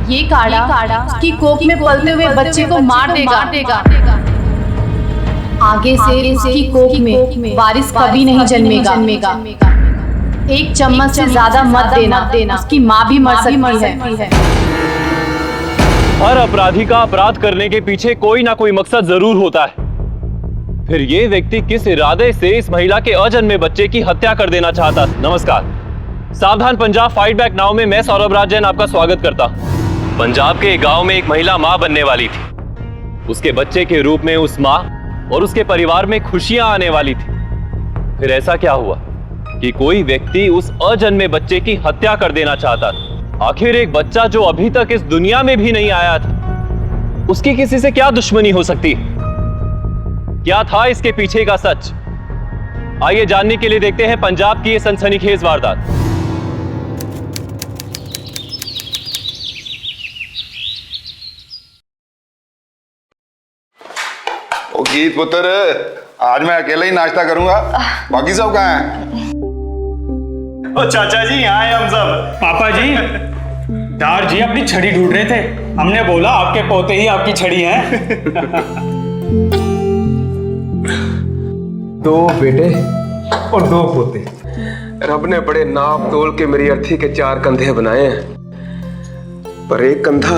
ये काढ़ा कि कोख में पलते हुए बच्चे को मार देगा। आगे से इसकी कोख में वारिस कभी नहीं जन्मेगा। एक चम्मच से ज्यादा मत देना, उसकी माँ भी मर सकती है। हर अपराधी का अपराध करने के पीछे कोई ना कोई मकसद जरूर होता है। फिर ये व्यक्ति किस इरादे से इस महिला के अजन्मे बच्चे की हत्या कर देना चाहता? नमस्कार, सावधान पंजाब फाइट बैक नाउ में मैं सौरभ राज जैन आपका स्वागत करता हूं। पंजाब के एक गांव में एक महिला मां बनने वाली थी। उसके बच्चे के रूप में उस मां और उसके परिवार में खुशियां आने वाली थी। फिर ऐसा क्या हुआ कि कोई व्यक्ति उस अजन्मे बच्चे की हत्या कर देना चाहता था? आखिर एक बच्चा जो अभी तक इस दुनिया में भी नहीं आया था, उसकी किसी से क्या दुश्मनी हो सकती? क्या था इसके पीछे का सच? आइए जानने के लिए देखते हैं पंजाब की ये सनसनीखेज वारदात। ओ गीत पुत्र, आज मैं अकेला ही नाश्ता करूंगा, बाकी सब कहाँ हैं? ओ चाचा जी, यहाँ हैं हम सब। पापा जी, दार जी अपनी छड़ी ढूंढ रहे थे। हमने बोला आपके पोते ही आपकी छड़ी हैं। दो बेटे और दो पोते। रब ने बड़े नाप तोल के मेरी अर्थी के 4 कंधे बनाए हैं, पर एक कंधा।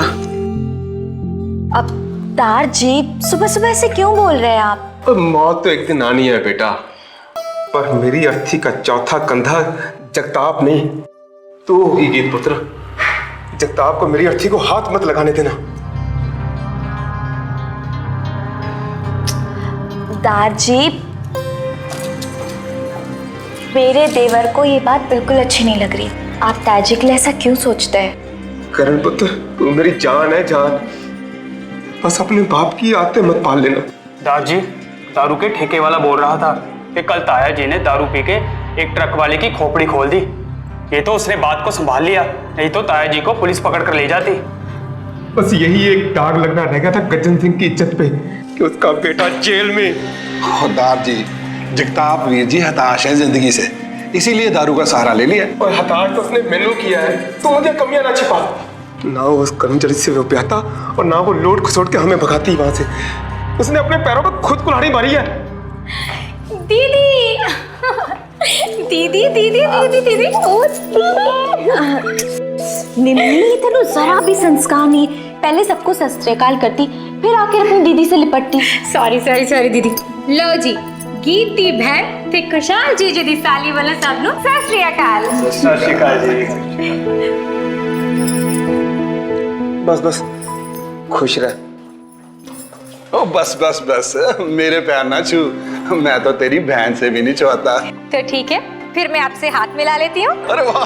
अब दार जी सुबह सुबह से क्यों बोल रहे हैं आप? मौत तो एक दिन आनी है बेटा, पर मेरी अर्थी का चौथा कंधा जगताप नहीं, तू होगी गीत पुत्र। जगताप को मेरी अर्थी को हाथ मत लगाने देना। दार जी, मेरे देवर को ये बात बिल्कुल अच्छी नहीं लग रही। आप ताजी के लिए ऐसा क्यों सोचते हैं? करण पुत्र, तू मेरी जान है, जान। बस अपने बाप की आदतें मत पाल लेना। दार जी, दारू के ठेके वाला बोल रहा था कि कल ताया जी ने दारू पी के एक ट्रक वाले की खोपड़ी खोल दी। ये तो उसने बात को संभाल लिया, नहीं तो ताया जी को पुलिस पकड़ कर ले जाती। बस यही एक दाग लगना रह गया था गज्जन सिंह की इज्जत पे कि उसका बेटा जेल में। खुदार जी, जगताप वीर जी हताश है जिंदगी से, इसीलिए दारू का सहारा ले लिया। और हताश तो उसने मैनू किया है, तो मुझे कमियां ना छिपा। ना वो उस कर्मचारी से वो प्याता और ना वो लोट खसोट के हमें भगाती वहां से। उसने अपने पैरों पर खुद कुल्हाड़ी मारी है। दीदी दीदी दीदी दीदी दीदी निम्मी तेरे जरा भी संस्कार नहीं। पहले सबको सत श्री अकाल करती, फिर आके अपनी दीदी से लिपटती। सॉरी दीदी। लो जी, गीत दी बहन ते खुशाल जी दी साली वाला सब नु सत श्री अकाल। सत श्री अकाल जी। बस खुश रह। ओ बस मेरे पैर ना छू, मैं तो तेरी बहन से भी नहीं छुआता। तो ठीक है, फिर मैं आपसे हाथ मिला लेती हूँ। अरे वाह।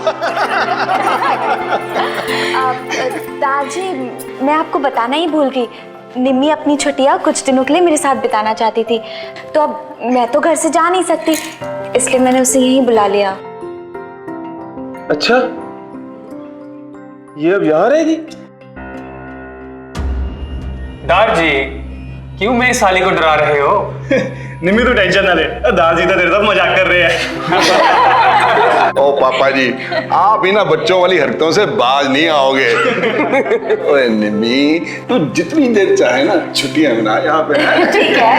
दादी, मैं आपको बताना ही भूल गई। निम्मी अपनी छुट्टियां कुछ दिनों के लिए मेरे साथ बिताना चाहती थी, तो अब मैं तो घर से जा नहीं सकती, इसलिए मैंने उसे यहीं बुला लिया। अच्छा, ये अब यहाँ रहेगी? दार जी, क्यों मेरी साली को डरा रहे हो? निम्मी तो टेंशन ना ले, दार जी तो तेरे साथ मजाक कर रहे हैं। ओ पापा जी, आप ही ना बच्चों वाली हरकतों से बाज नहीं आओगे। ओए निम्मी, तू जितनी देर चाहे ना छुट्टियां मना यहाँ पे। ठीक है।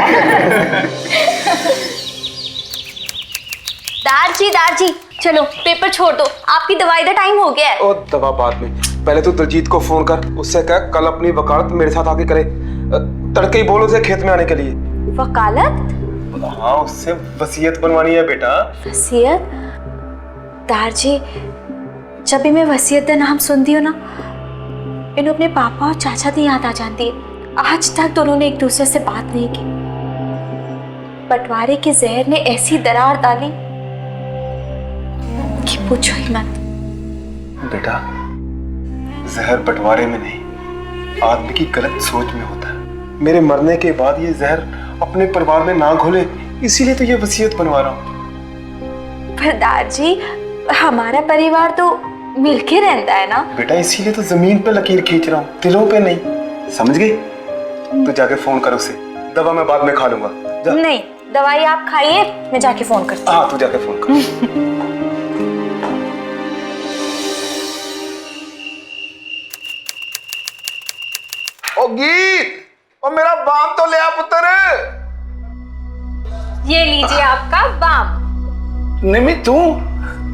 दार जी चलो पेपर छोड़ दो, आपकी दवाई का टाइम हो गया है। ओ दवा बाद में, पहले तो दलजीत को फोन कर, उससे कह कल अपनी वकालत मेरे साथ आके करे। तड़के ही बोलो उसे खेत में आने के लिए। वकालत? हाँ, उससे वसीयत बनवानी है बेटा। वसीयत? दार जी, जब भी मैं वसीयत का नाम सुनती हूँ ना, इन्हें अपने पापा और चाचा की याद आ जाती है। आज तक दोनों ने एक दूसरे से बात नहीं की। बंटवारे के जहर ने ऐसी दरार डाली कि पूछो ही मत। बेटा, जहर बंटवारे में नहीं, आदमी की गलत सोच में होता है। मेरे मरने के बाद ये जहर अपने परिवार में ना घोले, इसीलिए तो ये वसीयत बनवा रहा हूँ। पर दादी, हमारा परिवार तो मिलके रहता है ना। बेटा, इसीलिए तो जमीन पे लकीर खींच रहा हूँ, दिलों पे नहीं। समझ गई? तो जाके फोन कर उसे, दवा मैं बाद में खा लूंगा। जा। नहीं, दवाई आप खाइए, मैं जाके फोन करती हूँ। हाँ, तू जाके फोन कर। ओ गीत, और मेरा बाम तो ले आ पुत्र। ये लीजिए आपका बाम। निमी तू,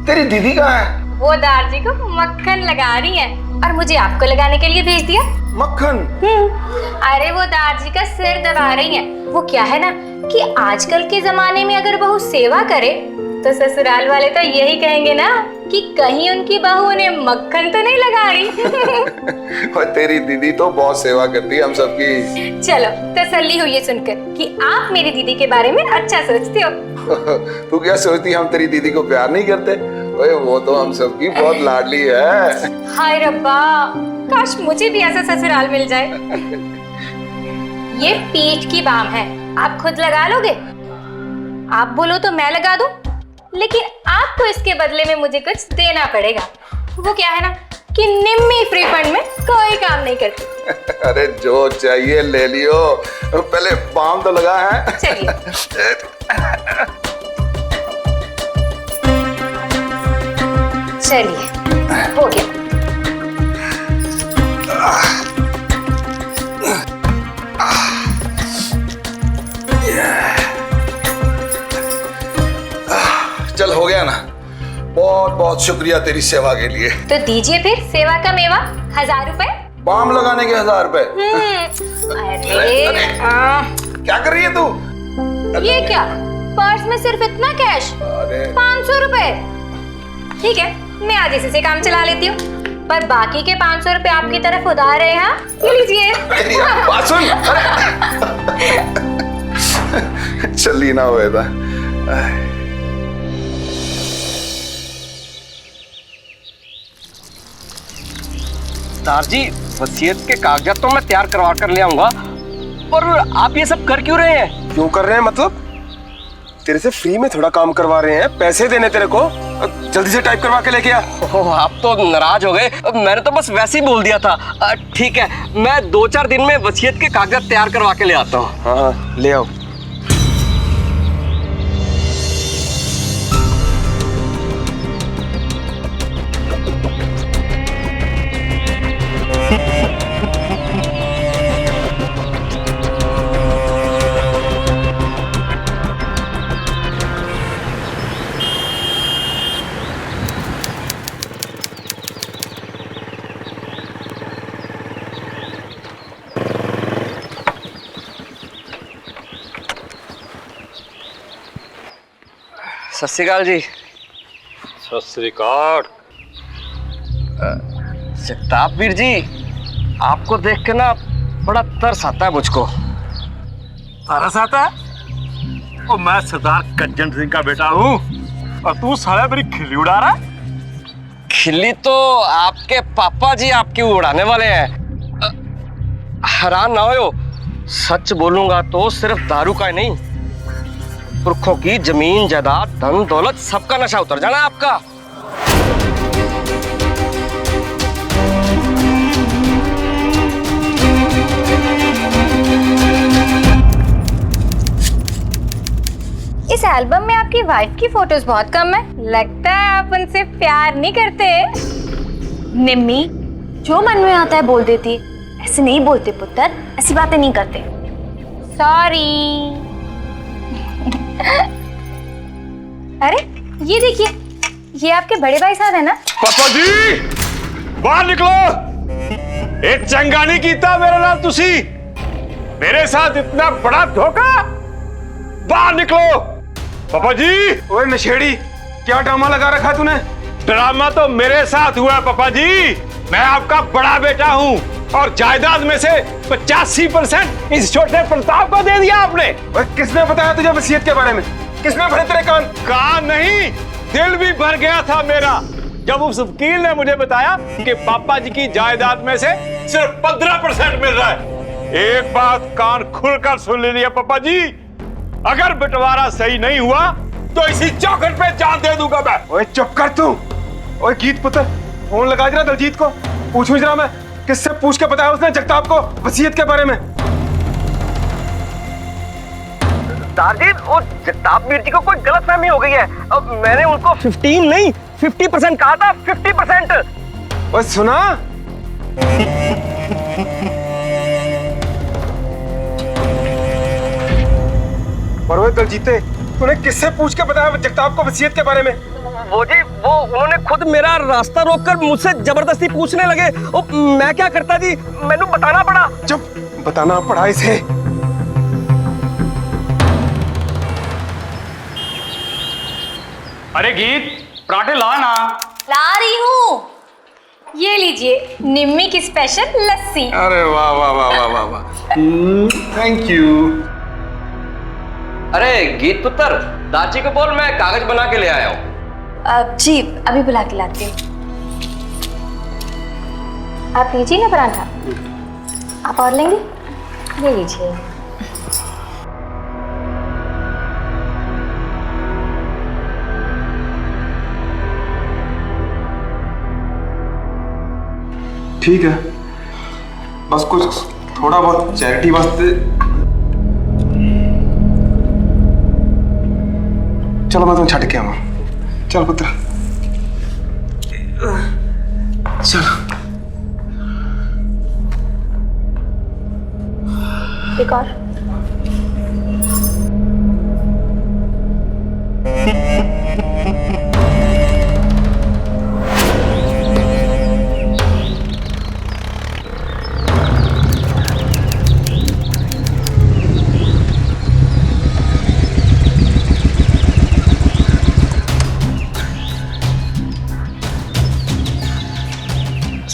तेरी दीदी कहाँ है? वो दारजी को मक्खन लगा रही है और मुझे आपको लगाने के लिए भेज दिया। मक्खन? अरे वो दारजी का सिर दबा रही है। वो क्या है ना कि आजकल के जमाने में अगर बहू सेवा करे तो ससुराल वाले तो यही कहेंगे ना कि कहीं उनकी बहू ने मक्खन तो नहीं लगा रही। और तेरी दीदी तो बहुत सेवा करती है हम सबकी। चलो तसल्ली हुई है सुनकर कि आप मेरी दीदी के बारे में अच्छा सोचते हो। तू क्या सोचती हम तेरी दीदी को प्यार नहीं करते? ओए वो तो हम सबकी बहुत लाडली है। हाय रब्बा, काश मुझे भी ऐसा ससुराल मिल जाए। ये पीठ की बाम है, आप खुद लगा लोगे? आप बोलो तो मैं लगा दूं, लेकिन आपको इसके बदले में मुझे कुछ देना पड़ेगा। वो क्या है ना कि निम्मी फ्री फंड में कोई काम नहीं करती। अरे जो चाहिए ले लियो, पहले बाम तो लगा है। चलिए हो गया। चल हो गया ना, बहुत बहुत शुक्रिया तेरी सेवा के लिए। तो दीजिए फिर सेवा का मेवा 1000 रुपए। बाम लगाने के 1000 रुपए? अरे क्या कर रही है तू? ये क्या, पर्स में सिर्फ इतना कैश? अरे 500 रुपए। ठीक है, मैं आज इसी से काम चला लेती हूँ, पर बाकी के 500 रुपए आपकी तरफ उधार है। हाँ ये लीजिए। तेरी बात सुन। चली ना हुए था। दारजी, वसीयत के कागजात तो मैं तैयार करवा कर ले आऊंगा, पर आप ये सब कर क्यों रहे हैं? क्यों कर रहे हैं मतलब? तेरे से फ्री में थोड़ा काम करवा रहे हैं, पैसे देने तेरे को। जल्दी से टाइप करवा के लेके आ। ओह, आप तो नाराज हो गए। मैंने तो बस वैसे ही बोल दिया था। ठीक है, मैं 2-4 दिन में वसीयत के कागजात तैयार करवा के ले आता हूँ। हाँ ले आओ। सत श्री अकाल जी। सत श्री अकाल। जगताप वीर जी, आपको देख के ना बड़ा तरस आता है मुझको। तरस आता है? और मैं सरदार कज्जन सिंह का बेटा हूँ और तू साला मेरी खिल्ली उड़ा रहा है? खिल्ली तो आपके पापा जी आपकी उड़ाने वाले हैं। हैरान ना हो, सच बोलूंगा तो सिर्फ दारू का ही नहीं, पुरखों की जमीन जायदाद धन दौलत सबका नशा उतर जाना है आपका। इस एल्बम में आपकी वाइफ की फोटोज बहुत कम है, लगता है आप उनसे प्यार नहीं करते। निम्मी, जो मन में आता है बोल देती है। ऐसे नहीं बोलते पुत्र, ऐसी बातें नहीं करते। सॉरी। अरे ये देखिए, ये आपके बड़े भाई साहब है ना? पापा जी बाहर निकलो। एक चंगा नहीं कीता मेरे नाल तुसी, मेरे साथ इतना बड़ा धोखा। बाहर निकलो पापा जी। ओए नशेड़ी, क्या ड्रामा लगा रखा है तूने? ड्रामा तो मेरे साथ हुआ पापा जी। मैं आपका बड़ा बेटा हूँ और जायदाद में से 85% इस छोटे प्रताप को दे दिया आपने। ओए किसने बताया तुझे वसीयत के बारे में? किसने भरे तेरे कान? कान नहीं, दिल भी भर गया था मेरा जब उस वकील ने मुझे बताया कि पापा जी की जायदाद में से सिर्फ 15% मिल रहा है। एक बात कान खुलकर सुन लीजिए पापा जी, अगर बंटवारा सही नहीं हुआ तो इसी चौखट पे जान दे दूंगा मैं। ओए चुप कर तू। ओए गीत पुत्र, फोन लगा जरा दलजीत को, पूछूं जरा मैं किससे पूछ के बताया उसने जगताप को वसीयत के बारे में। दारजी, वो जगताप वीर जी को कोई गलतफहमी हो गई है। अब मैंने उनको 15 नहीं 50% कहा था। 50%। ओए सुना? और वो दल जीते तूने किससे पूछ के बताया जगताप को वसीयत के बारे में? वो जी वो उन्होंने खुद मेरा रास्ता रोककर मुझसे जबरदस्ती पूछने लगे। मैं क्या करता जी, मैंने बताना पड़ा। जब बताना पड़ा इसे। अरे गीत, पराठे ला ना। ला रही हूँ। ये लीजिए निम्मी की स्पेशल लस्सी। अरे वाह वाह वाह वाह वाह वाह, थैंक यू। अरे गीत पुत्र, दाची को बोल मैं कागज बना के ले आया हूँ। जी अभी बुला के लाती हूँ। आप लीजिए ना पराठा। आप और लेंगे? ले लीजिए। ठीक है, बस कुछ थोड़ा बहुत चैरिटी वास्ते। चलो मैं तुम्हें छट के आऊँ। चल पुत्र चल। एक और।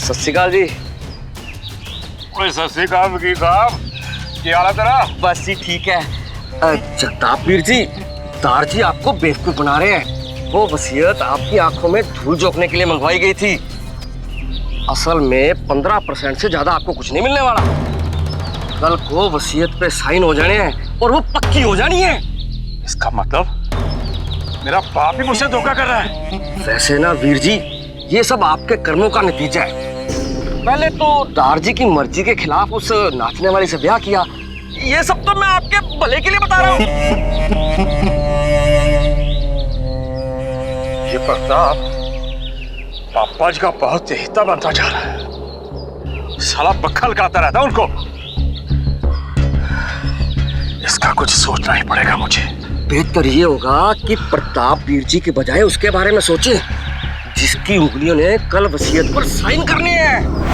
सत श्री अकाल जी। ओए सत श्री अकाल वकील साहब, क्या हाल है तेरा? बस जी ठीक है। जगताप वीर जी, दार जी आपको बेवकूफ बना रहे हैं। वो वसीयत आपकी आंखों में धूल झोंकने के लिए मंगवाई गई थी। असल में 15% से ज्यादा आपको कुछ नहीं मिलने वाला। कल को वसीयत पे साइन हो जाने हैं और वो पक्की हो जानी है। इसका मतलब मेरा बाप ही मुझसे धोखा कर रहा है। वैसे ना वीर जी, ये सब आपके कर्मों का नतीजा है। पहले तो दार जी की मर्जी के खिलाफ उस नाचने वाली से ब्याह किया। ये सब तो मैं आपके भले के लिए बता रहा हूँ। ये प्रताप पापा जी का बहुत चहेता बनता जा रहा है। साला बखल गाता रहता है उनको। इसका कुछ सोचना ही पड़ेगा मुझे। बेहतर ये होगा कि प्रताप वीर जी के बजाय उसके बारे में सोचें, जिसकी उंगलियों ने कल वसीयत पर साइन करनी है।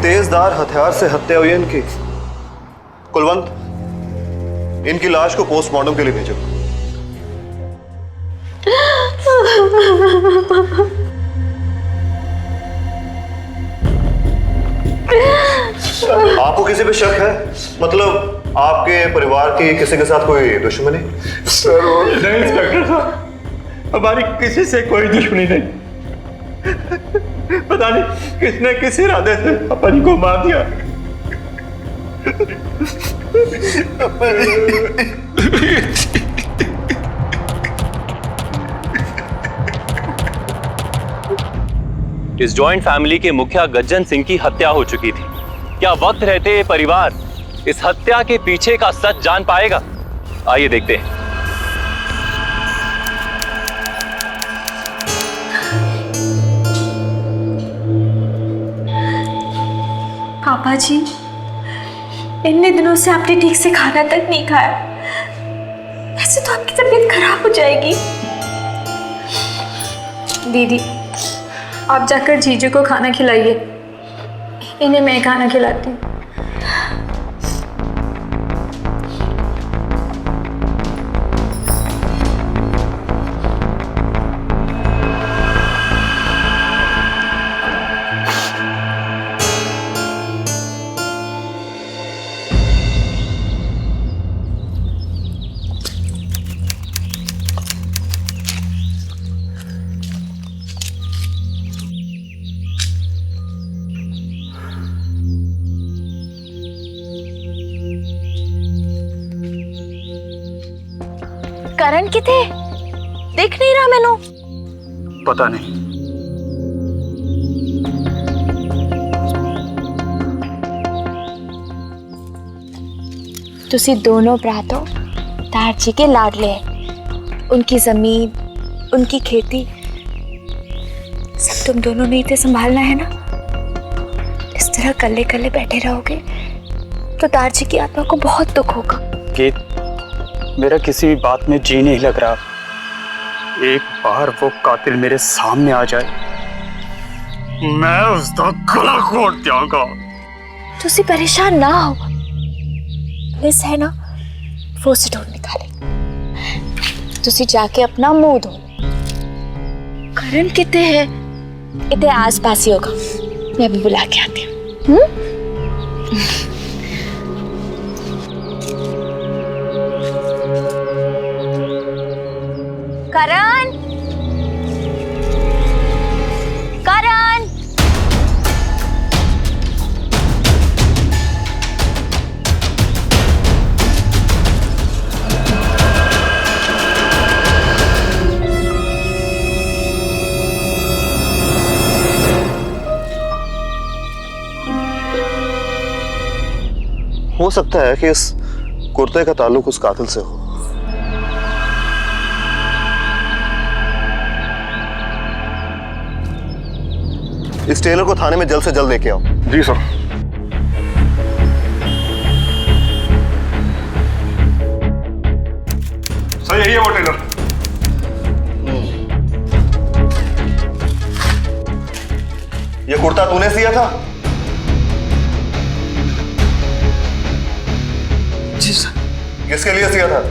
तेजधार हथियार से हत्या हुई है इनकी। कुलवंत, इनकी लाश को पोस्टमार्टम के लिए भेजो। आपको किसी पे शक है? मतलब आपके परिवार की किसी के साथ कोई दुश्मनी? सर नहीं इंस्पेक्टर साहब, हमारी किसी से कोई दुश्मनी नहीं। पता नहीं किसने किस इरादे से पापा जी को मार दिया। इस जॉइंट फैमिली के मुखिया गज्जन सिंह की हत्या हो चुकी थी। क्या वक्त रहते ये परिवार इस हत्या के पीछे का सच जान पाएगा? आइए देखते हैं। पापा जी, इतने दिनों से आपने ठीक से खाना तक नहीं खाया। ऐसे तो आपकी तबीयत खराब हो जाएगी। दीदी, आप जाकर जीजू को खाना खिलाइए। इन्हें मैं खाना खिलाती हूँ। करण किथे? देख नहीं रहा मैनू? पता नहीं। तुसी दोनों भरा तो तार जी के लाडले हैं। उनकी जमीन, उनकी खेती सब तुम दोनों ने ही तो संभालना है ना। इस तरह कल्ले कल्ले बैठे रहोगे तो तार जी की आत्मा को बहुत दुख होगा। गीत, मेरा किसी भी बात में जी नहीं लग रहा। एक बार वो कातिल मेरे सामने आ जाए, मैं उसका गला घोट जाऊंगा। तुसी परेशान ना हो, पुलिस है ना, वो से ढूंढ निकाले। तुसी जाके अपना मुंह धो। करण कितने है? इतने आस पास ही होगा, मैं अभी बुला के आती हूँ। करण, करण, हो सकता है कि इस कुर्ते का ताल्लुक उस कातिल से हो। इस टेलर को थाने में जल्द से जल्द लेके आओ। जी सर। सर यही है वो टेलर। ये कुर्ता तूने सिया था? जी सर। किसके लिए सिया था?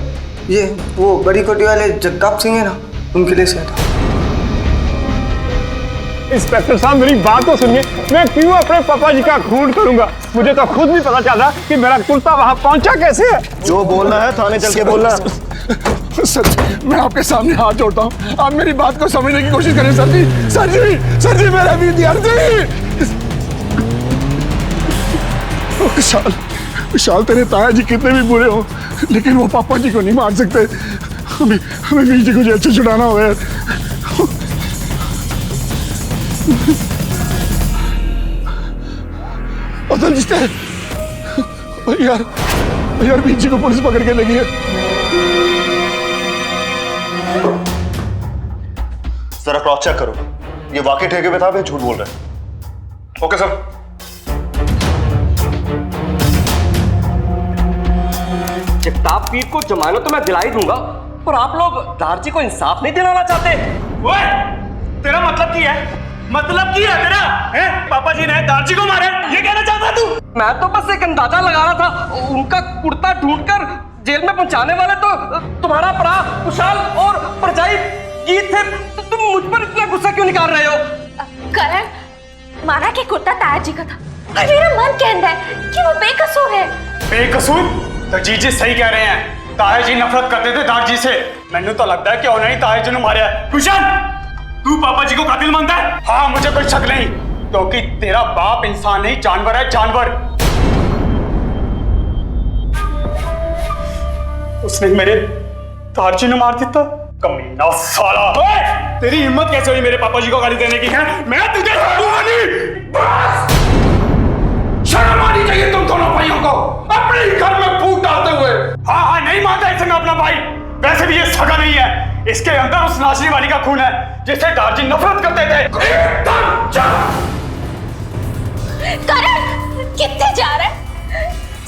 ये वो बड़ी कोटी वाले जगताप सिंह है ना, उनके लिए सिया था। इंस्पेक्टर साहब मेरी बात तो सुनिए, मैं क्यों अपने पापा जी का खून करूंगा? मुझे तो खुद भी पता चला कि मेरा कुर्ता वहां पहुंचा कैसे है। जो बोलना है थाने चल के बोलना। सर मैं आपके सामने हाथ जोड़ता हूँ, आप मेरी बात को समझने की कोशिश करें सर जी। सर जी, सर जी, मेरा विद्यार्थी विशाल, विशाल तेरे ताया जी कितने भी बुरे हो, लेकिन वो पापा जी को नहीं मार सकते। हमें वीर जी को जेल से छुड़ाना होगा यार। अतल जी यार, यार वीर जी को पुलिस पकड़ के ले गई है। जरा क्रॉस चेक करो, ये वाकई ठेके पे था या झूठ बोल रहा है? Okay sir. जगताप पीर को जमानत तो मैं दिला ही दूंगा, पर आप लोग दारजी को इंसाफ नहीं दिलाना चाहते। ओए, तेरा मतलब क्या है? मतलब क्या है तेरा? पापा जी ने दारजी को मारा, ये कहना चाहता तू? मैं तो बस एक अंदाजा लगा रहा था। उनका कुर्ता ढूंढकर जेल में पहुंचाने वाले तो तुम्हारा भरा कुशाल और परजाई गीत थे। तो तुम मुझ पर इतना गुस्सा क्यों निकाल रहे हो? करण, माना कि कुर्ता ताया जी का था, पर मेरा मन कहता है कि वो बेकसूर है। बेकसूर? तो जीजी सही कह रहे हैं, ताया जी नफरत करते थे दारजी से। मैंने तो लगता है कि उन्हें ही ताया जी ने मारा है। कुशाल, तू पापा जी को कातिल मानता है? हाँ, मुझे कोई शक नहीं, क्योंकि तेरा बाप इंसान नहीं जानवर है, जानवर। उसने मेरे दारजी ने मार दिया। कमीना साला! तेरी हिम्मत कैसे हुई मेरे पापा जी को गाली देने की? है मैं तुझे छोड़ूंगा नहीं। बस शर्म आनी चाहिए तुम दोनों भाइयों को, अपने ही घर में फूट डालते हुए। हाँ हाँ, नहीं मानता इसे मैं अपना भाई। वैसे भी ये सगा नहीं है, इसके अंदर उस नाचने वाली का खून है जिससे दारजी नफरत करते थे। एकदम जा। करण, कितने जा रहे हैं?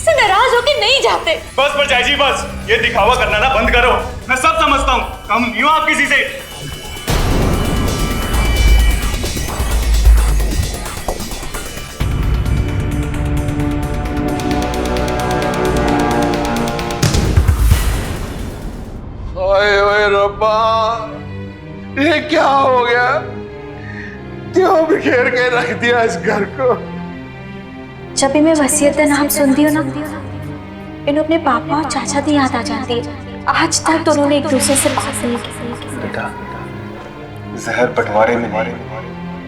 से नाराज होके नहीं जाते। बस परजाई जी, बस ये दिखावा करना ना बंद करो। मैं सब समझता हूँ, कम नहीं हूं आप किसी से। ओए ओए रब्बा, ये क्या हो गया? क्यों बिखेर के रख दिया इस घर को? जब भी मैं वसीयत का नाम सुनती हूँ ना, इन्हें अपने पापा और चाचा की याद आ जाती है। आज तक तो उन्होंने एक दूसरे से बात नहीं की। बेटा, जहर बंटवारे में नहीं,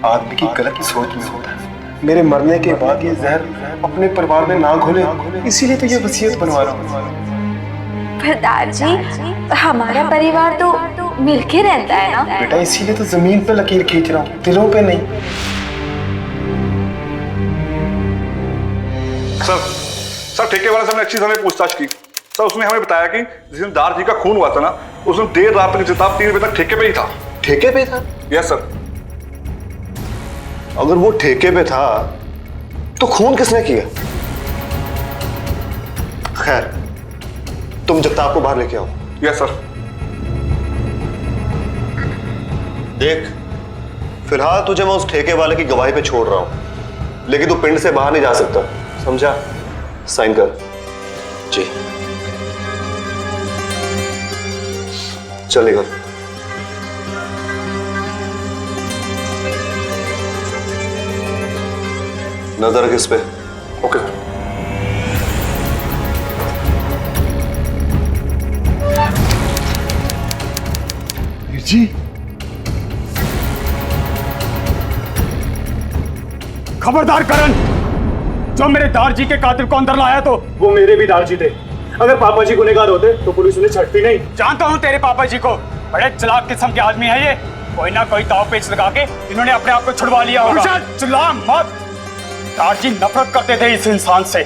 आदमी की गलत सोच में होता है। मेरे मरने के बाद ये जहर अपने परिवार में ना घोले, इसीलिए तो ये वसीयत बनवा रहा हूँ। पर दारजी, हमारा परिवार तो मिलके रहता है ना। बेटा इसीलिए तो जमीन पे लकीर खींच रहा हूँ, दिलों पे नहीं। सर ठेके वाले से हमने अच्छी समय पूछताछ की। सर उसने हमें बताया कि जिस दिन दार जी का खून हुआ था ना, उस दिन देर रात तक जिताब 3 बजे तक ठेके पे ही था। ठेके पे था? Yes sir. अगर वो ठेके पे था तो खून किसने किया? खैर, तुम जगताप को बाहर लेके आओ। Yes sir. देख, फिलहाल तुझे मैं उस ठेके वाले की गवाही पे छोड़ रहा हूं, लेकिन तू पिंड से बाहर नहीं जा सकता, समझा? साइन कर। जी चल निकल। नजर रख इस पे। Okay sir. जी खबरदार करण, जो मेरे दारजी के कातिल को अंदर लाया तो वो मेरे भी दारजी थे। अगर पापा जी गुनहगार होते तो पुलिस उन्हें छटती नहीं। जानता हूँ तेरे पापा जी को, बड़े चालाक किस्म के आदमी है ये। कोई ना कोई दाव पेच लगा के इन्होंने अपने आप को छुड़वा लिया होगा। चिल्ला मत। दारजी नफरत करते थे इस इंसान से।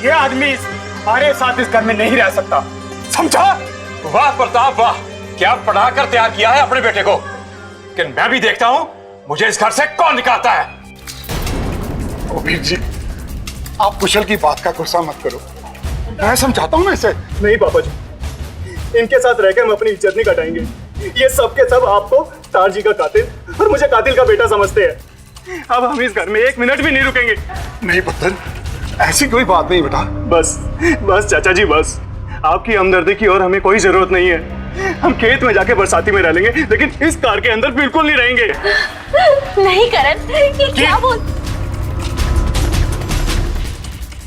ये आदमी हमारे साथ इस घर में नहीं रह सकता, समझा? वाह प्रताप वाह, क्या पढ़ाकर तैयार किया है अपने बेटे को। कि मैं भी देखता हूं मुझे इस घर से कौन निकालता है। ओ वीर जी, आप कुशल की बात का गुस्सा मत करो, मैं समझाता हूँ ना इसे। नहीं पापा जी, इनके साथ रहकर हम अपनी इज्जत नहीं घटाएंगे। ये सब के सब आपको दारजी का कातिल और मुझे कातिल का बेटा समझते हैं। अब हम इस घर में 1 मिनट भी नहीं रुकेंगे। नहीं पुत्र, ऐसी कोई बात नहीं बेटा। बस बस चाचा जी बस, आपकी हमदर्दी की और हमें कोई जरूरत नहीं है। हम खेत में जाके बरसाती में रह लेंगे, लेकिन इस कार के अंदर बिल्कुल नहीं रहेंगे। नहीं करण, ये क्या बोल।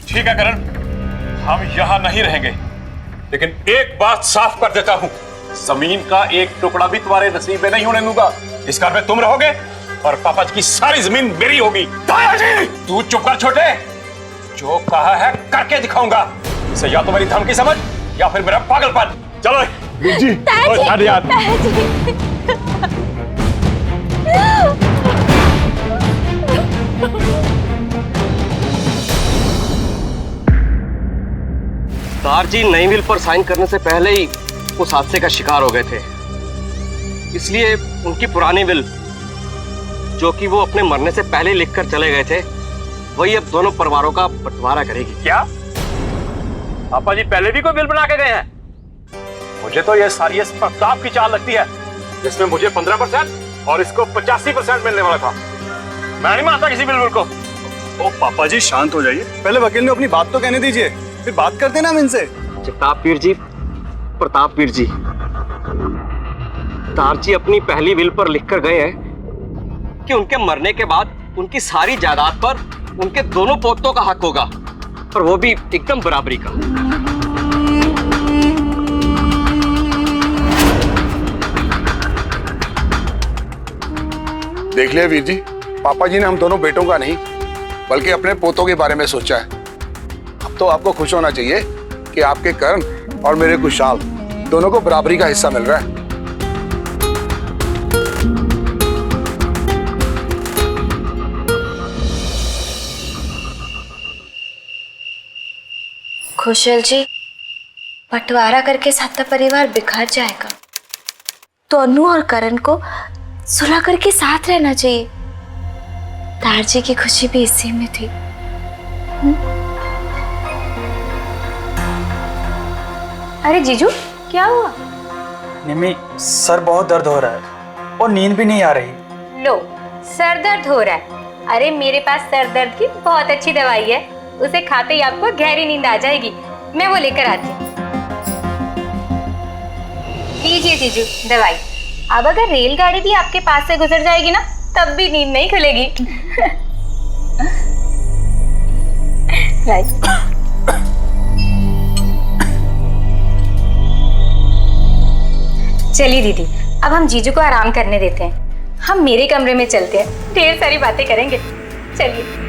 ठीक है करण, हम यहां नहीं रहेंगे, लेकिन एक बात साफ कर देता हूं, जमीन का एक टुकड़ा भी तुम्हारे नसीब में नहीं होने दूंगा। इस घर में तुम रहोगे और पापा जी की सारी जमीन मेरी होगी। दादाजी तू चुप कर छोटे, जो कहा है करके दिखाऊंगा। इसे या तो मेरी धमकी समझ या फिर मेरा पागलपन। चलो जी दारजी नई विल पर साइन करने से पहले ही उस हादसे का शिकार हो गए थे, इसलिए उनकी पुरानी विल जो कि वो अपने मरने से पहले लिखकर चले गए थे, वही अब दोनों परिवारों का बंटवारा करेगी। क्या पापा जी पहले भी कोई बिल बना के गए हैं? मुझे तो ये सारी इस प्रताप की चाल लगती है, जिसमें मुझे 15% और इसको 85% मिलने वाला था। मैं नहीं मानता किसी बिल को। ओ पापा जी शांत हो जाइए, पहले वकील ने अपनी बात तो कहने दीजिए, फिर बात करते ना हम इनसे। जगताप पीर जी, प्रताप पीर जी, दारजी अपनी पहली विल पर लिखकर गए हैं कि उनके मरने के बाद उनकी सारी जायदाद पर उनके दोनों पोतों का हक होगा, और वो भी एकदम बराबरी का। देख लिया वीर जी, पापा जी ने हम दोनों बेटों का नहीं बल्कि अपने पोतों के बारे में सोचा है। अब तो आपको खुश होना चाहिए कि आपके करण और मेरे कुशाल दोनों को बराबरी का हिस्सा मिल रहा है। कुशल जी, बंटवारा करके सारा परिवार बिखर जाएगा, तो अनु और करण को सुलह करके साथ रहना चाहिए। दारजी की खुशी भी इसी में थी। अरे जीजू क्या हुआ? निम्मी, सर बहुत दर्द हो रहा है और नींद भी नहीं आ रही। लो, सर दर्द हो रहा है। अरे मेरे पास सर दर्द की बहुत अच्छी दवाई है, उसे खाते ही आपको गहरी नींद आ जाएगी। मैं वो लेकर आती हूँ। लीजिए जीजू दवाई। अब अगर रेलगाड़ी भी आपके पास से गुजर जाएगी ना, तब भी नींद नहीं खुलेगी। राइट। चलिए दीदी, अब हम जीजू को आराम करने देते हैं। हम मेरे कमरे में चलते हैं, ढेर सारी बातें करेंगे। चलिए।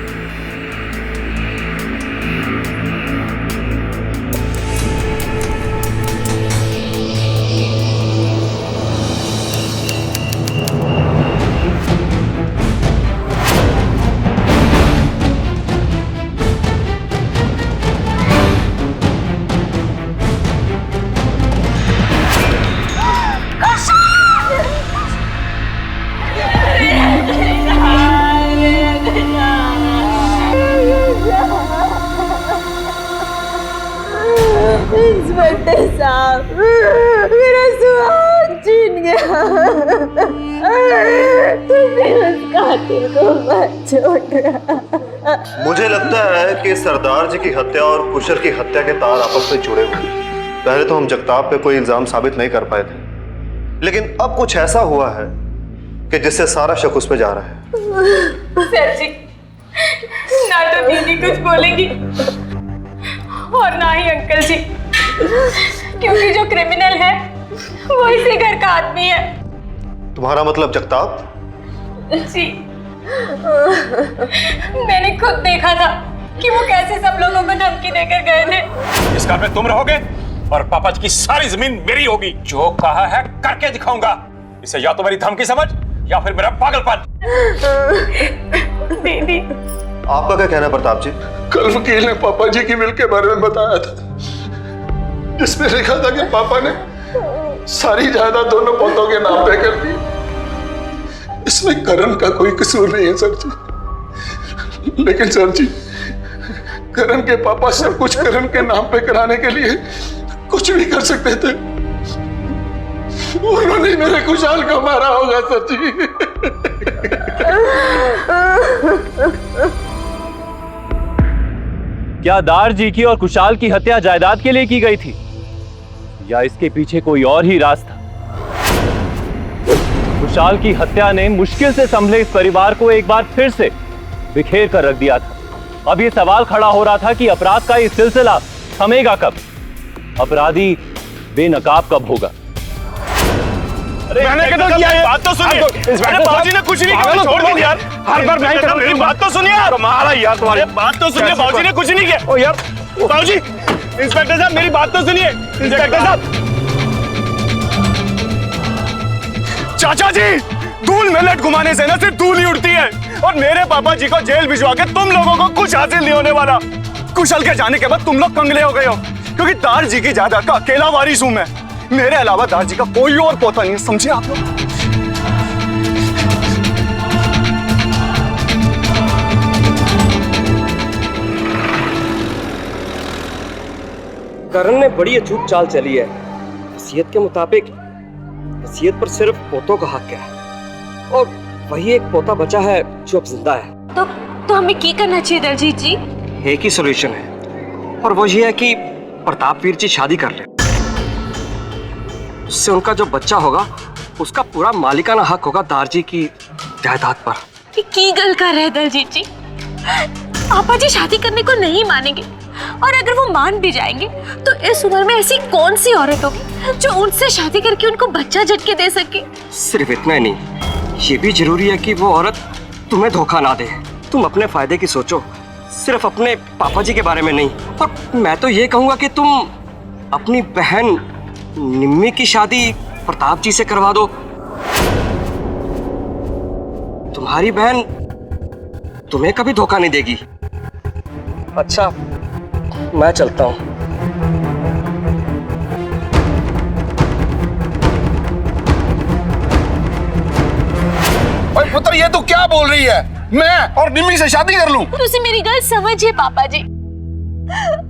इंस्पेक्टर साहब, मेरा सुहाग छीन गया। तुम उस कातिल को मत छोड़ना। मुझे लगता है कि सरदार जी की हत्या और कुशल की हत्या के तार आपस में जुड़े हुए हैं। पहले तो हम जगताप पे कोई इल्जाम साबित नहीं कर पाए थे, लेकिन अब कुछ ऐसा हुआ है कि जिससे सारा शक उस पे जा रहा है। सर जी, ना तो दीदी कुछ बोलेंगी और ना ही अंकल जी, क्योंकि जो क्रिमिनल है वो इसी घर का आदमी है। तुम्हारा मतलब जगताप? जी, मैंने खुद देखा था कि वो कैसे सब लोगों को धमकी देकर गए थे। इस घर में तुम रहोगे और पापा जी की सारी जमीन मेरी होगी। जो कहा है करके दिखाऊंगा। इसे या तो मेरी धमकी समझ या फिर मेरा पागलपन। दीदी, आपका क्या कहना है प्रताप जी? कल वकील ने पापा जी की विल के बारे में बताया था, जिसमें लिखा था कि पापा ने सारी जायदाद दोनों पोतों के नाम पे कर दी। इसमें करण का कोई कसूर नहीं है सर जी। लेकिन सर जी, करण के पापा सब कुछ करण के नाम पे कराने के लिए कुछ भी कर सकते थे। उन्होंने मेरे खुशहाल को मारा होगा सर जी। क्या दार जी की और कुशाल की हत्या जायदाद के लिए की गई थी या इसके पीछे कोई और ही राज था? कुशाल की हत्या ने मुश्किल से संभले इस परिवार को एक बार फिर से बिखेर कर रख दिया था। अब यह सवाल खड़ा हो रहा था कि अपराध का यह सिलसिला थमेगा कब, अपराधी बेनकाब कब होगा। मैंने कहा तो क्या है? बात तो सुनिए। अरे बाबूजी ने कुछ नहीं किया, छोड़ दो यार। हर बार मैं मेरी बात तो सुनिए यार। तुम्हारा यार, तुम्हारी बात तो सुनिए। बाबूजी ने कुछ नहीं किया। ओ यार बाबूजी, इंस्पेक्टर साहब मेरी बात तो सुनिए। इंस्पेक्टर साहब, चाचा जी, धूल में लट घुमाने से ना सिर्फ धूल ही उड़ती है। और मेरे पापा जी को जेल भिजवा के तुम लोगों को कुछ हासिल नहीं होने वाला। कुशल के जाने के बाद तुम लोग कंगले हो गए हो, क्योंकि दार जी की जायदाद का अकेला वारिस हूं मैं। मेरे अलावा दार जी का कोई और पोता नहीं है, समझे आप लोग? करण ने बड़ी अचूक चाल चली है। वसीयत के मुताबिक वसीयत पर सिर्फ पोतों का हक है और वही एक पोता बचा है जो अब जिंदा है। तो हमें क्या करना चाहिए दलजीत जी? एक ही सॉल्यूशन है और वो ये है कि प्रताप वीर जी शादी कर ले। उससे उनका जो बच्चा होगा उसका पूरा मालिकाना हक होगा दार जी की जायदाद पर। की गल कर रहे हैं दलजीत जी? पापा जी शादी करने को नहीं मानेंगे, और अगर वो मान भी जाएंगे तो इस उम्र में ऐसी कौन सी औरत होगी जो उनसे शादी करके उनको बच्चा झटके दे सके? सिर्फ इतना ही नहीं, ये भी जरूरी है कि वो औरत तुम्हें धोखा ना दे। तुम अपने फायदे की सोचो, सिर्फ अपने पापा जी के बारे में नहीं। और मैं तो ये कहूंगा कि तुम अपनी बहन निम्मी की शादी प्रताप जी से करवा दो। तुम्हारी बहन तुम्हें कभी धोखा नहीं देगी। अच्छा, मैं चलता हूं। ओए पुत्र, ये तू क्या बोल रही है? मैं और निम्मी से शादी कर लूं? तुसी मेरी गल समझिए पापा जी।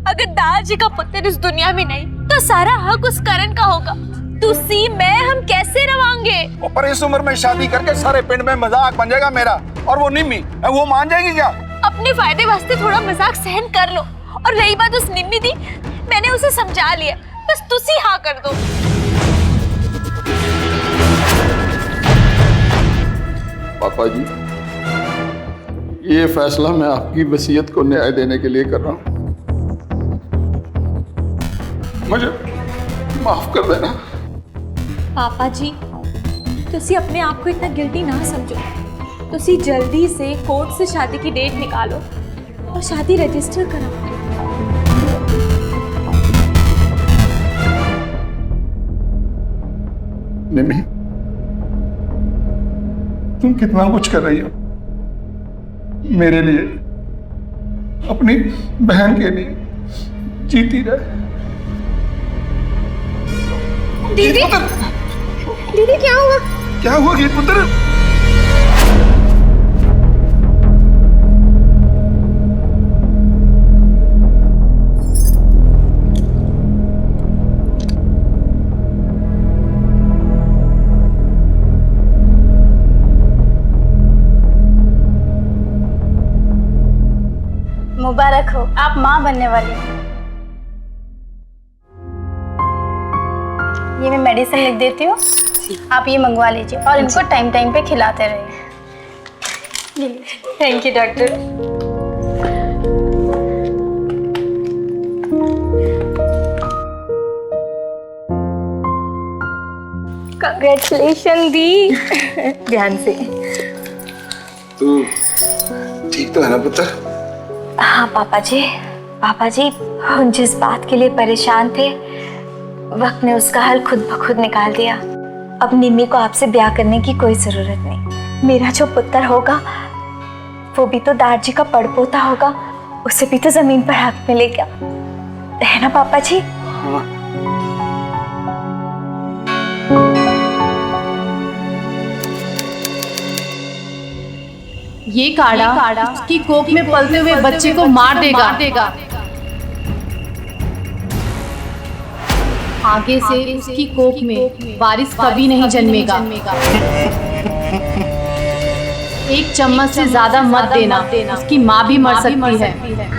अगर दार जी का पुत्र इस दुनिया में नहीं तो सारा हक उस करण का होगा। तुसी मैं हम कैसे रवांगे? पर इस उम्र में शादी करके सारे पिंड में मजाक बन जाएगा मेरा। और वो निम्मी, वो मान जाएगी क्या? अपने फायदे वास्ते थोड़ा मजाक सहन कर लो। और रही बात उस निम्मी दी, मैंने उसे समझा लिया, बस तुसी हाँ कर दो। पापा जी, ये फैसला मैं आपकी वसीयत को न्याय देने के लिए कर रहा हूं। मुझे माफ कर देना। पापा जी, तुसी अपने आप को इतना गिल्टी ना समझो। तुसी जल्दी से कोर्ट से शादी की डेट निकालो और शादी रजिस्टर कराओ। निम्मी, तुम कितना कुछ कर रही हो मेरे लिए, अपनी बहन के लिए। जीती रहे। दीदी, दीदी क्या हुआ? क्या हुआ गीत पुत्र? मुबारक हो, आप माँ बनने वाली हैं। ये मैं मेडिसिन लिख देती हूँ, आप ये मंगवा लीजिए और इनको टाइम टाइम पे खिलाते रहिए। Thank you doctor. कंग्रेचुलेशन दी। ध्यान से। तू ठीक तो है ना पुत्र? हाँ पापा जी, हम जिस बात के लिए परेशान थे वक्त ने उसका हल खुद ब खुद निकाल दिया। अब निम्मी को आपसे ब्याह करने की कोई जरूरत नहीं। मेरा जो पुत्र होगा वो भी तो दारजी का पड़पोता होगा, उसे भी तो जमीन पर हक मिलेगा, है ना पापा जी? हाँ। ये काढ़ा उसकी कोख में पलते हुए बच्चे को मार देगा। आगे से उसकी कोख में वारिस कभी नहीं जन्मेगा। एक चम्मच से ज्यादा मत देना, उसकी माँ भी मर सकती है।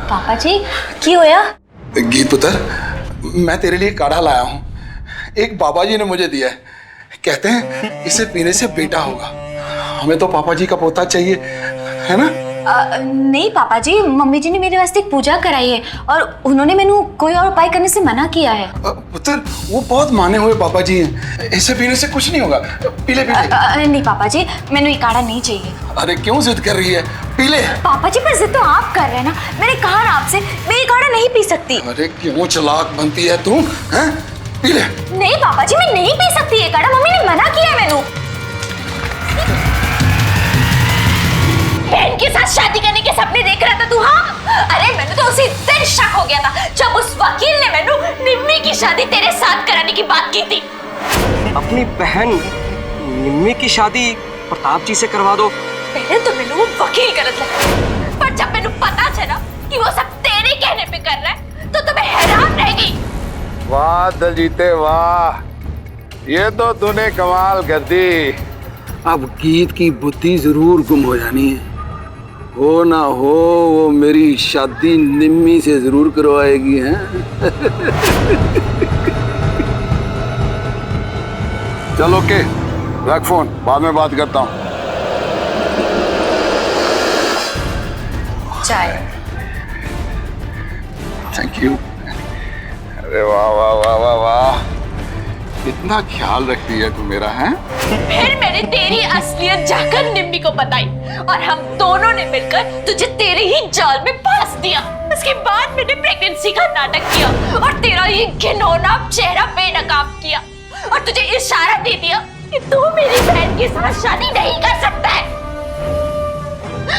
पापा जी की होया? गीत पुत्र, मैं तेरे लिए काढ़ा लाया हूँ। एक बाबा जी ने मुझे दिया है, कहते हैं इसे पीने से बेटा होगा। हमें तो पापा जी का पोता चाहिए, है ना? नहीं पापा जी, मम्मी जी ने मेरे वास्ते एक पूजा कराई है और उन्होंने मैंने कोई और उपाय करने से मना किया है। पुत्र, वो बहुत माने हुए बाबा जी हैं, इसे पीने से कुछ नहीं होगा। पी ले। नहीं पापा जी, मैंने ये काढ़ा नहीं चाहिए। अरे क्यों जिद कर रही है? पी ले। पापा जी पर जिद तो आप कर रहे हैं ना, मैंने कहा ना आपसे मैं ये काढ़ा नहीं पी सकती। अरे क्यों चालाक बनती है तू, हैं? पी ले। नहीं पापा जी, मैं नहीं पी सकती ये काढ़ा, मम्मी ने मना किया है मैंने। बहन के साथ शादी करने के सपने देख रहा था तू? हाँ, अरे मैंने तो उसी दिन शक हो गया था जब उस वकील ने मैंने निम्मी की शादी तेरे साथ कराने की बात की थी। अपनी बहन निम्मी की शादी प्रताप जी से करवा दो। पहले तो मैंने वो वकील गलत लगा, पर जब मैंने पता चला कि वो सब तेरे कहने पे कर रहा है तो मैं हैरान रह गई। वाह दलजीते वाह, ये तो तूने कमाल कर दी। अब गीत की बुद्धि जरूर गुम हो जानी है। हो ना हो वो मेरी शादी निम्मी से जरूर करवाएगी, हैं? चलो ओके, रख फोन, बाद में बात करता हूँ। चाय। Thank you. अरे वाह वाह वाह वाह वाह, कितना ख्याल रखती है तू मेरा, है? फिर मैंने तेरी असलियत जाकर निम्मी को बताई और हम दोनों ने मिलकर तुझे तेरे ही जाल में फंस दिया। उसके बाद मैंने प्रेगनेंसी का नाटक किया और तेरा ये घिनौना चेहरा बेनकाब किया और तुझे इशारा दे दिया कि तू मेरी बहन के साथ शादी नहीं कर सकता है।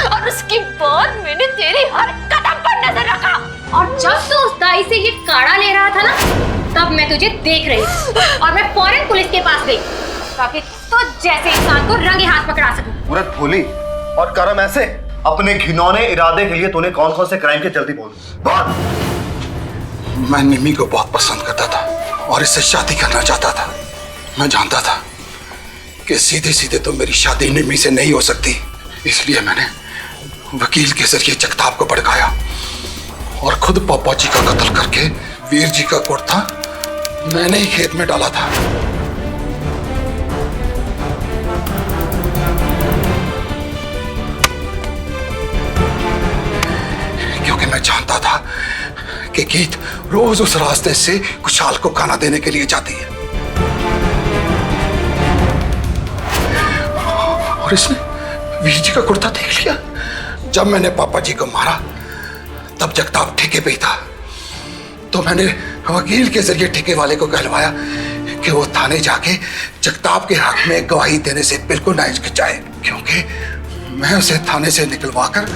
और उसके बाद मैंने तेरे हर कदम पर नजर रखा। और जब तू उस दाई से ये काढ़ा ले रहा था ना, तब मैं तुझे देख रही थी और मैं फौरन पुलिस के पास गई ताकि तो जैसे इंसान को रंगे हाथ पकड़ा सकूं। पूरत भोली और कर्म ऐसे, अपने घिनौने इरादे के लिए तूने कौन कौन से क्राइम के जल्दी बोल। मैं निम्मी को बहुत पसंद करता था और इससे शादी करना चाहता था। मैं जानता था कि सीधे सीधे तो मेरी शादी निम्मी से नहीं हो सकती, इसलिए मैंने वकील के जरिए जगताप को भड़काया और खुद पापा जी का कत्ल करके वीर जी का कुर्ता मैंने ही खेत में डाला था। क्योंकि मैं जानता था कि गीत रोज उस रास्ते से कुशाल को खाना देने के लिए जाती है और इसने वीर जी का कुर्ता देख लिया। जब मैंने पापा जी को मारा तब जगताप ठेके पे ही था, तो मैंने वकील के जरिए ठेके वाले को कहलवाया कि वो थाने जाके जगताप के हक में गवाही देने से बिल्कुल ना हिचकिचाए, क्योंकि मैं उसे थाने से निकलवाकर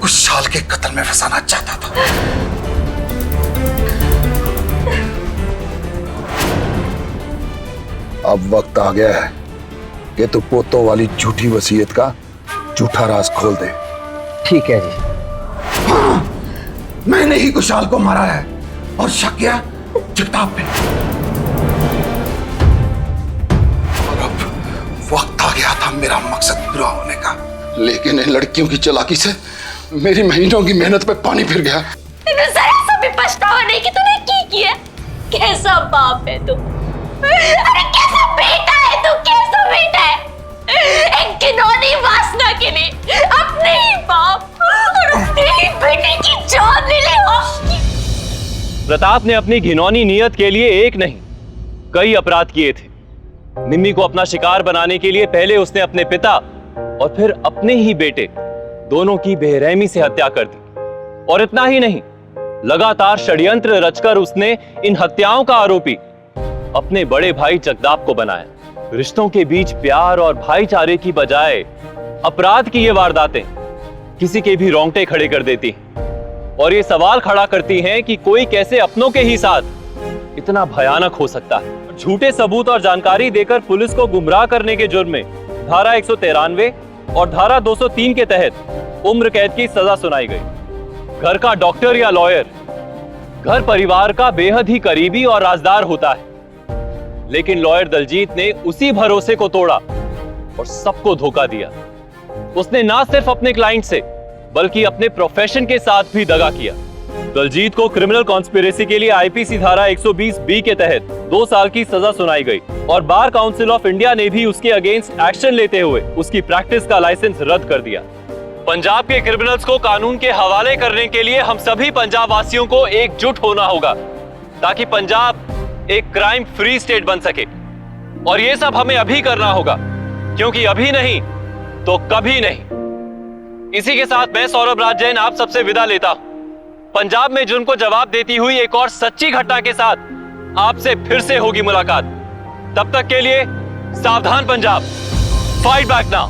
कुछ साल के कत्ल में फंसाना चाहता था। अब वक्त आ गया है कि तू पोतों वाली झूठी वसीयत का झूठा राज खोल दे। ठीक है जी। हाँ, मैंने ही कुशाल को मारा है और शक किया जगताप पे। और अब वक्त आ गया था मेरा मकसद पूरा होने का, लेकिन इन लड़कियों की चालाकी से मेरी महीनों की मेहनत पे पानी फिर गया। जरा सा भी पछतावा नहीं कि तूने की किया। कैसा बाप है तू, अरे कैसा बेटा है तू, कैसा बेटा है। एक घिनौनी वासना के लिए अपने ही बाप और अपने ही बेटे की जान ले ले। प्रताप ने अपनी घिनौनी नियत के लिए एक नहीं कई अपराध किए थे। निम्मी को अपना शिकार बनाने के लिए पहले उसने अपने पिता और फिर अपने ही बेटे दोनों की बेरहमी से हत्या कर दी। और इतना ही नहीं, लगातार षड्यंत्र रचकर उसने इन हत्याओं का आरोपी अपने बड़े भाई जगताप को बनाया। रिश्तों के बीच प्यार और भाईचारे की बजाय अपराध की ये वारदातें किसी के भी रोंगटे खड़े कर देती हैं और ये सवाल खड़ा करती हैं कि कोई कैसे अपनों के ही साथ इतना भयानक हो सकता है। झूठे सबूत और जानकारी देकर पुलिस को गुमराह करने के जुर्म में धारा 193 और धारा 203 के तहत उम्र कैद की सजा सुनाई गई। घर का डॉक्टर या लॉयर घर परिवार का बेहद ही करीबी और राजदार होता है, लेकिन लॉयर दलजीत ने उसी भरोसे को तोड़ा और सबको धोखा दिया। उसने ना सिर्फ अपने क्लाइंट से बल्कि अपने प्रोफेशन के साथ भी दगा किया। दलजीत को क्रिमिनल कॉन्स्पिरेसी के लिए आईपीसी धारा 120B के तहत 2 साल की सजा सुनाई गई और बार काउंसिल ऑफ इंडिया ने भी उसके अगेंस्ट एक्शन लेते हुए उसकी प्रैक्टिस का लाइसेंस रद्द कर दिया। पंजाब के क्रिमिनल्स को कानून के हवाले करने के लिए हम सभी पंजाब वासियों को एकजुट होना होगा ताकि पंजाब एक क्राइम फ्री स्टेट बन सके। और ये सब हमें अभी करना होगा, क्योंकि अभी नहीं तो कभी नहीं। इसी के साथ मैं सौरभ राज जैन आप सबसे विदा लेता हूं। पंजाब में जुर्म को जवाब देती हुई एक और सच्ची घटना के साथ आपसे फिर से होगी मुलाकात। तब तक के लिए सावधान पंजाब, फाइट बैक नाउ।